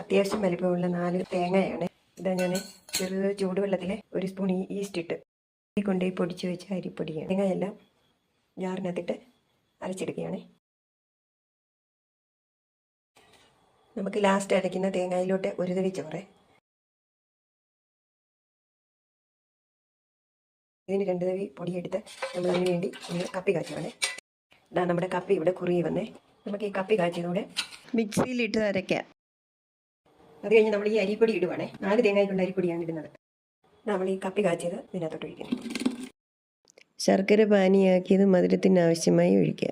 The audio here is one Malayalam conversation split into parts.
അത്യാവശ്യം വലിപ്പമുള്ള 4 തേങ്ങയാണ്. ഇതാ ഞാൻ ചെറു ചൂടുവെള്ളത്തിൽ 1 സ്പൂൺ ഈസ്റ്റ് ഇട്ട് കൊണ്ടുപോയി പൊടിച്ച് വെച്ച അരിപ്പൊടിയാണ്. തേങ്ങയെല്ലാം ജാറിനകത്തിട്ട് അരച്ചെടുക്കുകയാണ്. നമുക്ക് ലാസ്റ്റ് അരയ്ക്കുന്ന തേങ്ങയിലോട്ട് 1 തവി ചോറ്, ഇതിന് 2 തവി പൊടിയെടുത്ത് നമ്മൾ അതിന് വേണ്ടി കപ്പി കാച്ചുവാണ്. ഇതാ നമ്മുടെ കപ്പി ഇവിടെ കുറുകി വന്നേ. നമുക്ക് ഈ കപ്പി കാച്ചിയതൂടെ മിക്സിയിലിട്ട് അരയ്ക്കാം. അത് കഴിഞ്ഞ് നമ്മൾ ഈ അരിപ്പൊടി ഇടുവാണേ. 4 തേങ്ങയ്ക്കുള്ള അരിപ്പൊടിയാണ് ഇടുന്നത്. നമ്മൾ ഈ കപ്പി കാച്ചിയത് ഇതിനകത്തോട്ട് ഒഴിക്കുന്നു. ശർക്കര പാനിയാക്കിയത് മധുരത്തിന് ആവശ്യമായി ഒഴിക്കുക.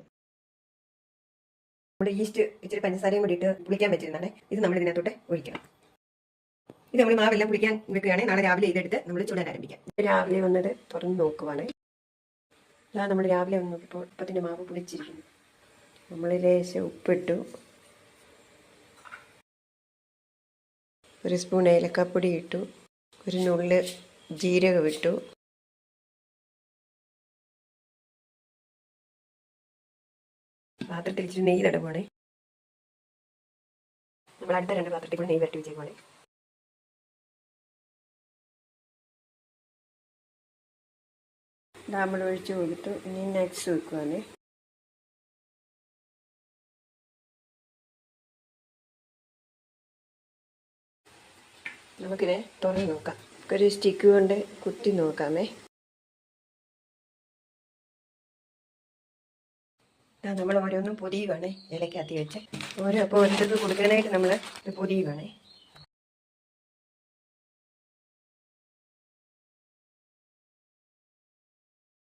നമ്മുടെ ഈസ്റ്റ് ഇച്ചിരി പഞ്ചസാരയും കൂടി ഇട്ട് പുളിക്കാൻ വെച്ചിരുന്നാണ്. ഇത് നമ്മൾ ഇതിനകത്തോട്ട് ഒഴിക്കണം. ഇത് നമ്മൾ മാവെല്ലാം പുളിക്കാൻ വെക്കുകയാണെങ്കിൽ നാളെ രാവിലെ ഇതെടുത്ത് നമ്മൾ ചുടാൻ ആരംഭിക്കാം. രാവിലെ വന്നത് തുറന്ന് നോക്കുവാണ്. അതാ നമ്മൾ രാവിലെ വന്ന് നോക്കിയപ്പോൾ ഇപ്പത്തിൻ്റെ മാവ് പുളിച്ചിരിക്കുന്നു. നമ്മൾ ലേശം ഉപ്പിട്ടു, 1 സ്പൂൺ ഏലക്കാപ്പൊടി ഇട്ടു, 1 നുള്ള് ജീരകം ഇട്ടു, പാത്രത്തിൽ ഇച്ചിരി നെയ്യ് തടവുകയാണ്. നമ്മൾ അടുത്ത 2 പാത്രത്തിൽ കൂടെ നെയ്യ് വരട്ടി വെച്ചേക്കുവാണ്. നമ്മൾ ഒഴിച്ചു കൊടുത്തു. ഇനി നട്ട്സ് വെക്കുവാണ്. നമുക്കിത് തുറന്ന് നോക്കാം. ഒരു സ്റ്റിക്ക് കൊണ്ട് കുത്തി നോക്കാമേ. നമ്മൾ ഓരോന്നും പൊതിയുവാണേ. ഇലക്കകത്തി വെച്ച് അപ്പോൾ ഓരോരുത്തർക്ക് കൊടുക്കാനായിട്ട് നമ്മൾ പൊതിയുവാണേ.